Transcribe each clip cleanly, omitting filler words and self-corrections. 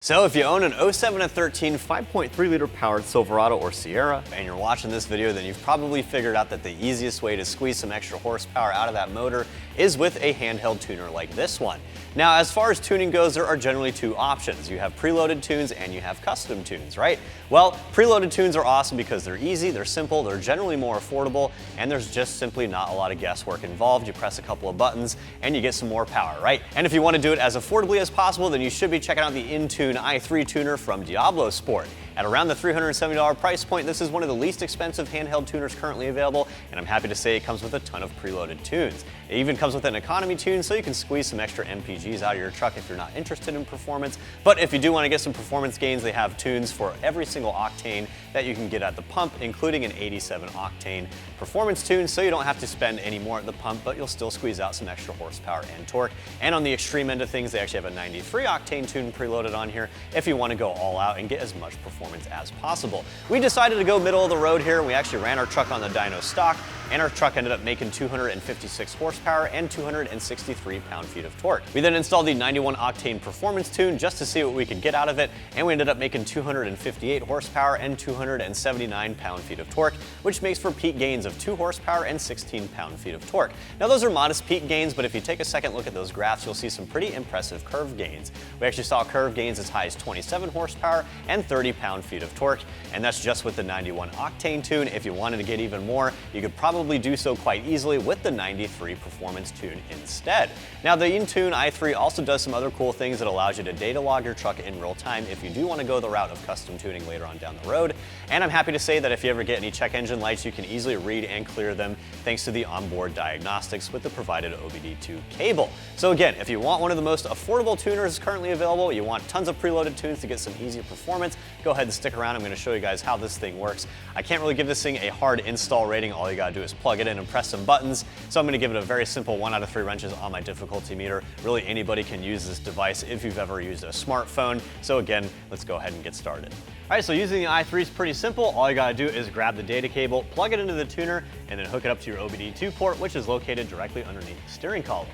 So if you own an 07 and 13 5.3 liter powered Silverado or Sierra and you're watching this video, then you've probably figured out that the easiest way to squeeze some extra horsepower out of that motor is with a handheld tuner like this one. Now, as far as tuning goes, there are generally two options. You have preloaded tunes and you have custom tunes, right? Well, preloaded tunes are awesome because they're easy, they're simple, they're generally more affordable, and there's just simply not a lot of guesswork involved. You press a couple of buttons and you get some more power, right? And if you want to do it as affordably as possible, then you should be checking out the inTune i3 tuner from Diablosport. At around the $370 price point, this is one of the least expensive handheld tuners currently available, and I'm happy to say it comes with a ton of preloaded tunes. It even comes with an economy tune, so you can squeeze some extra MPGs out of your truck if you're not interested in performance. But if you do want to get some performance gains, they have tunes for every single octane that you can get at the pump, including an 87 octane performance tune, so you don't have to spend any more at the pump, but you'll still squeeze out some extra horsepower and torque. And on the extreme end of things, they actually have a 93 octane tune preloaded on here if you want to go all out and get as much performance as possible. We decided to go middle of the road here, and we actually ran our truck on the Dyno stock, and our truck ended up making 256 horsepower and 263 pound-feet of torque. We then installed the 91 octane performance tune just to see what we could get out of it, and we ended up making 258 horsepower and 279 pound-feet of torque, which makes for peak gains of 2 horsepower and 16 pound-feet of torque. Now, those are modest peak gains, but if you take a second look at those graphs, you'll see some pretty impressive curve gains. We actually saw curve gains as high as 27 horsepower and 30 pound-feet of torque, and that's just with the 91 octane tune. If you wanted to get even more, you could probably do so quite easily with the 93 performance tune instead. Now, the inTune i3 also does some other cool things that allows you to data log your truck in real time if you do want to go the route of custom tuning later on down the road. And I'm happy to say that if you ever get any check engine lights, you can easily read and clear them thanks to the onboard diagnostics with the provided OBD2 cable. So again, if you want one of the most affordable tuners currently available, you want tons of preloaded tunes to get some easy performance, go ahead and stick around. I'm going to show you guys how this thing works. I can't really give this thing a hard install rating. All you got to do is plug it in and press some buttons. So I'm going to give it a very simple 1 out of 3 wrenches on my difficulty meter. Really, anybody can use this device if you've ever used a smartphone. So again, let's go ahead and get started. All right, so using the i3 is pretty simple. All you got to do is grab the data cable, plug it into the tuner, and then hook it up to your OBD2 port, which is located directly underneath the steering column.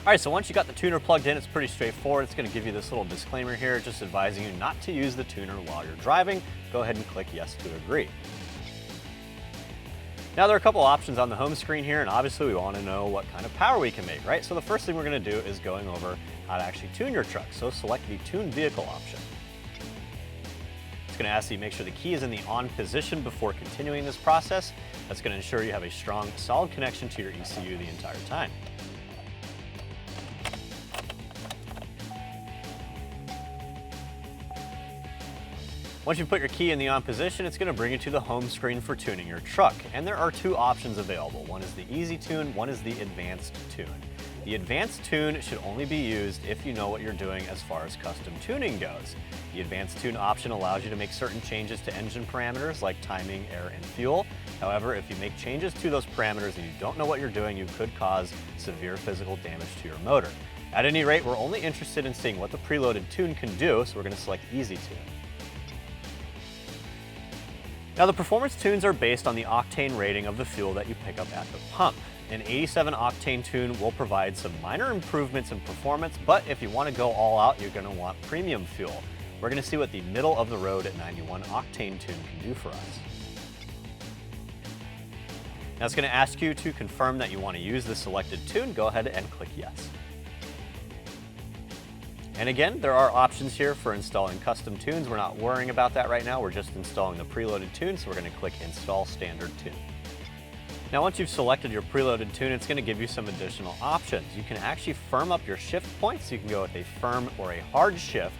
All right, so once you got the tuner plugged in, it's pretty straightforward. It's going to give you this little disclaimer here, just advising you not to use the tuner while you're driving. Go ahead and click yes to agree. Now, there are a couple options on the home screen here, and obviously we want to know what kind of power we can make, right? So the first thing we're going to do is going over how to actually tune your truck. So select the Tune Vehicle option. It's going to ask you to make sure the key is in the on position before continuing this process. That's going to ensure you have a strong, solid connection to your ECU the entire time. Once you put your key in the on position, it's going to bring you to the home screen for tuning your truck. And there are two options available. One is the Easy Tune, one is the Advanced Tune. The Advanced Tune should only be used if you know what you're doing as far as custom tuning goes. The Advanced Tune option allows you to make certain changes to engine parameters like timing, air, and fuel. However, if you make changes to those parameters and you don't know what you're doing, you could cause severe physical damage to your motor. At any rate, we're only interested in seeing what the preloaded tune can do, so we're going to select Easy Tune. Now, the performance tunes are based on the octane rating of the fuel that you pick up at the pump. An 87 octane tune will provide some minor improvements in performance, but if you want to go all out, you're going to want premium fuel. We're going to see what the middle of the road at 91 octane tune can do for us. Now, it's going to ask you to confirm that you want to use the selected tune. Go ahead and click yes. And again, there are options here for installing custom tunes. We're not worrying about that right now. We're just installing the preloaded tune, so we're going to click Install Standard Tune. Now, once you've selected your preloaded tune, it's going to give you some additional options. You can actually firm up your shift points. You can go with a firm or a hard shift.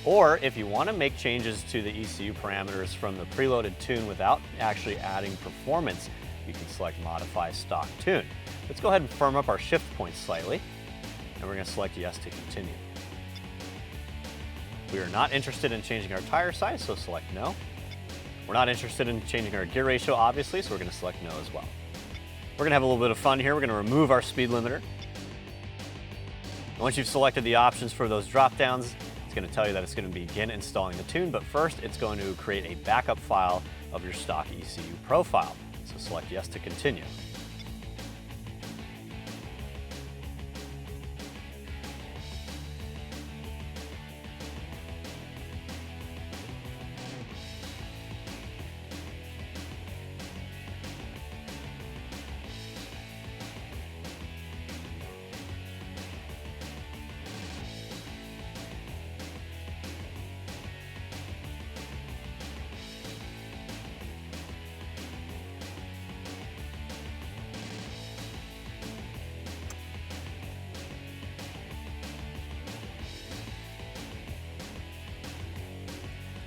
Or if you want to make changes to the ECU parameters from the preloaded tune without actually adding performance, you can select Modify Stock Tune. Let's go ahead and firm up our shift points slightly, and we're going to select Yes to continue. We are not interested in changing our tire size, so select No. We're not interested in changing our gear ratio, obviously, so we're going to select No as well. We're going to have a little bit of fun here. We're going to remove our speed limiter. Once you've selected the options for those drop downs, it's going to tell you that it's going to begin installing the tune, but first it's going to create a backup file of your stock ECU profile. So select Yes to continue.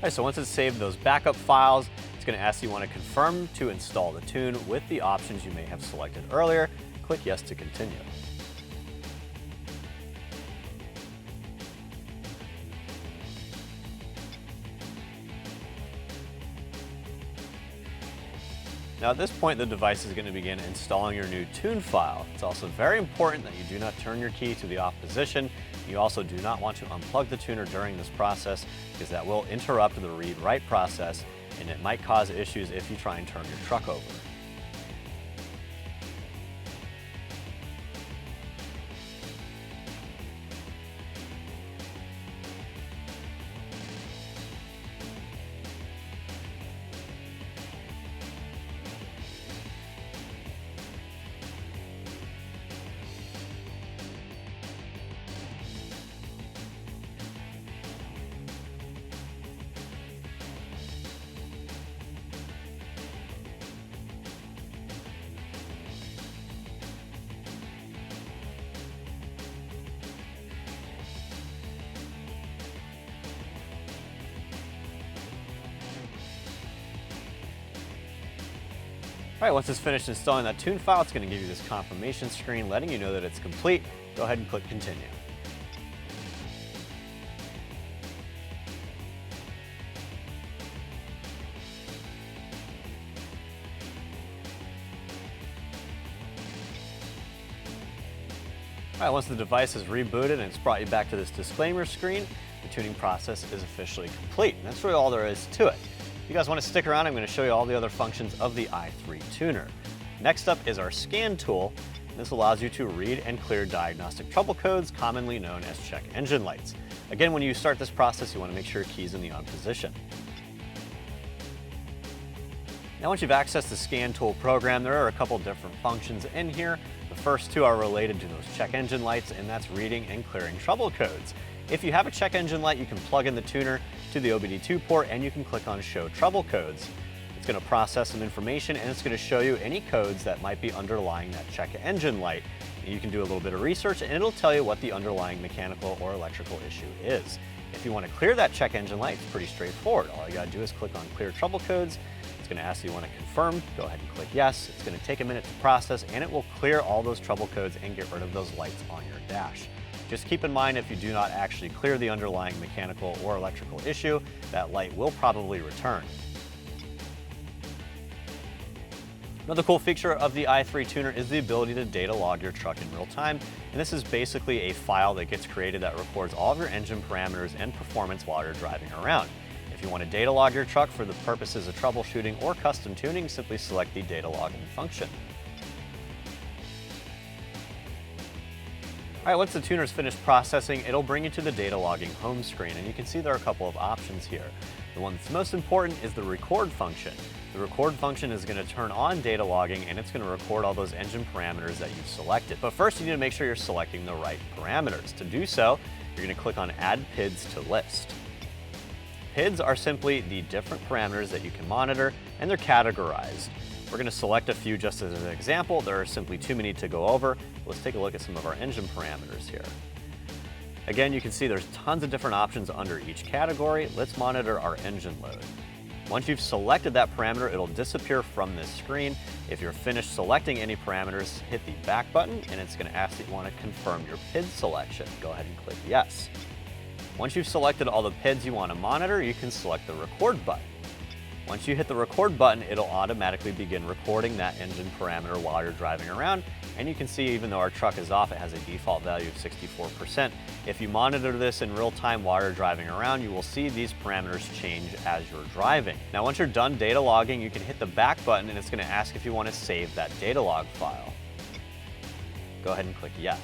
All right, so once it's saved those backup files, it's going to ask you want to confirm to install the tune with the options you may have selected earlier. Click yes to continue. Now at this point, the device is going to begin installing your new tune file. It's also very important that you do not turn your key to the off position. You also do not want to unplug the tuner during this process because that will interrupt the read-write process and it might cause issues if you try and turn your truck over. All right, once it's finished installing that tune file, it's going to give you this confirmation screen letting you know that it's complete. Go ahead and click continue. All right, once the device is rebooted and it's brought you back to this disclaimer screen, the tuning process is officially complete. And that's really all there is to it. If you guys want to stick around, I'm going to show you all the other functions of the i3 tuner. Next up is our scan tool. This allows you to read and clear diagnostic trouble codes, commonly known as check engine lights. Again, when you start this process, you want to make sure your key's in the on position. Now, once you've accessed the scan tool program, there are a couple different functions in here. The first two are related to those check engine lights, and that's reading and clearing trouble codes. If you have a check engine light, you can plug in the tuner to the OBD2 port and you can click on Show Trouble Codes. It's going to process some information and it's going to show you any codes that might be underlying that check engine light. You can do a little bit of research and it'll tell you what the underlying mechanical or electrical issue is. If you want to clear that check engine light, it's pretty straightforward. All you got to do is click on Clear Trouble Codes. It's going to ask you want to confirm. Go ahead and click yes. It's going to take a minute to process and it will clear all those trouble codes and get rid of those lights on your dash. Just keep in mind, if you do not actually clear the underlying mechanical or electrical issue, that light will probably return. Another cool feature of the i3 tuner is the ability to data log your truck in real time. And this is basically a file that gets created that records all of your engine parameters and performance while you're driving around. If you want to data log your truck for the purposes of troubleshooting or custom tuning, simply select the data logging function. All right, once the tuner's finished processing, it'll bring you to the data logging home screen, and you can see there are a couple of options here. The one that's most important is the record function. The record function is going to turn on data logging, and it's going to record all those engine parameters that you've selected. But first, you need to make sure you're selecting the right parameters. To do so, you're going to click on Add PIDs to List. PIDs are simply the different parameters that you can monitor, and they're categorized. We're going to select a few just as an example. There are simply too many to go over. Let's take a look at some of our engine parameters here. Again, you can see there's tons of different options under each category. Let's monitor our engine load. Once you've selected that parameter, it'll disappear from this screen. If you're finished selecting any parameters, hit the back button and it's going to ask that you want to confirm your PID selection. Go ahead and click yes. Once you've selected all the PIDs you want to monitor, you can select the record button. Once you hit the record button, it'll automatically begin recording that engine parameter while you're driving around. And you can see, even though our truck is off, it has a default value of 64%. If you monitor this in real time while you're driving around, you will see these parameters change as you're driving. Now, once you're done data logging, you can hit the back button and it's going to ask if you want to save that data log file. Go ahead and click yes.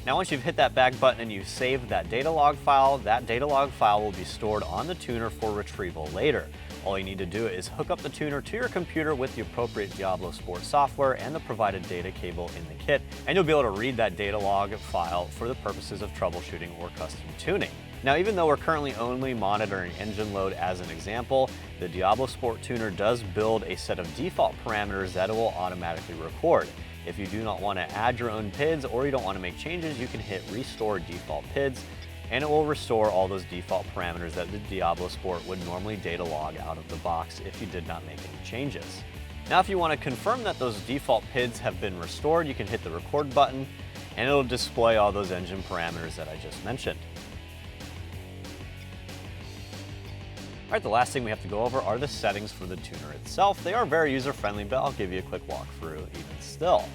Now, once you've hit that back button and you've saved that data log file will be stored on the tuner for retrieval later. All you need to do is hook up the tuner to your computer with the appropriate Diablosport software and the provided data cable in the kit, and you'll be able to read that data log file for the purposes of troubleshooting or custom tuning. Now, even though we're currently only monitoring engine load as an example, the Diablosport tuner does build a set of default parameters that it will automatically record. If you do not want to add your own PIDs or you don't want to make changes, you can hit Restore Default PIDs. and it will restore all those default parameters that the Diablosport would normally data log out of the box if you did not make any changes. Now, if you want to confirm that those default PIDs have been restored, you can hit the record button and it'll display all those engine parameters that I just mentioned. All right, the last thing we have to go over are the settings for the tuner itself. They are very user-friendly, but I'll give you a quick walkthrough even still.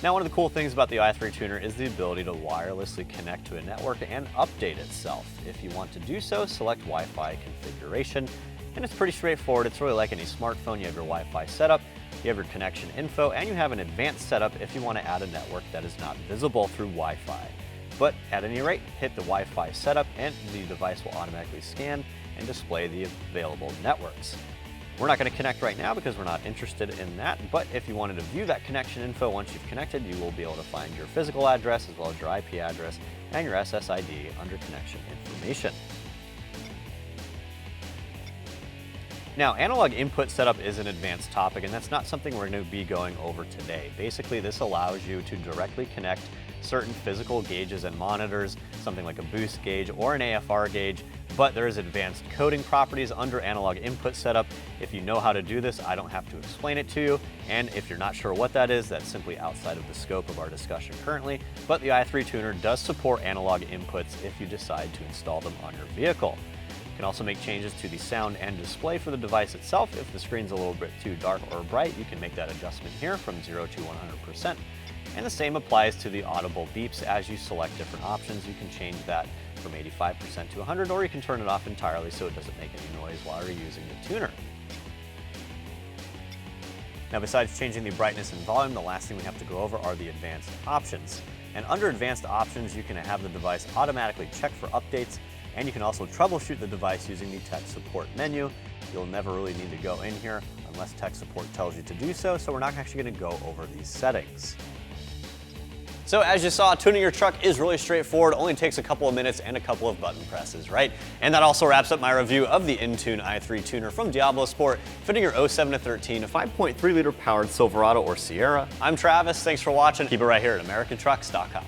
Now, one of the cool things about the i3 tuner is the ability to wirelessly connect to a network and update itself. If you want to do so, select Wi-Fi configuration, and it's pretty straightforward. It's really like any smartphone. You have your Wi-Fi setup, you have your connection info, and you have an advanced setup if you want to add a network that is not visible through Wi-Fi. But at any rate, hit the Wi-Fi setup and the device will automatically scan and display the available networks. We're not going to connect right now because we're not interested in that, but if you wanted to view that connection info once you've connected, you will be able to find your physical address as well as your IP address and your SSID under connection information. Now, analog input setup is an advanced topic, and that's not something we're going to be going over today. Basically, this allows you to directly connect certain physical gauges and monitors, something like a boost gauge or an AFR gauge, but there is advanced coding properties under analog input setup. If you know how to do this, I don't have to explain it to you, and if you're not sure what that is, that's simply outside of the scope of our discussion currently, but the i3 tuner does support analog inputs if you decide to install them on your vehicle. You can also make changes to the sound and display for the device itself. If the screen's a little bit too dark or bright, you can make that adjustment here from 0 to 100%. And the same applies to the audible beeps. As you select different options, you can change that from 85% to 100, or you can turn it off entirely so it doesn't make any noise while you're using the tuner. Now, besides changing the brightness and volume, the last thing we have to go over are the advanced options. And under advanced options, you can have the device automatically check for updates, and you can also troubleshoot the device using the tech support menu. You'll never really need to go in here unless tech support tells you to do so, so we're not actually going to go over these settings. So as you saw, tuning your truck is really straightforward, only takes a couple of minutes and a couple of button presses, right? And that also wraps up my review of the inTune i3 tuner from Diablosport, fitting your 07 to 13 5.3 liter powered Silverado or Sierra. I'm Travis, thanks for watching. Keep it right here at AmericanTrucks.com.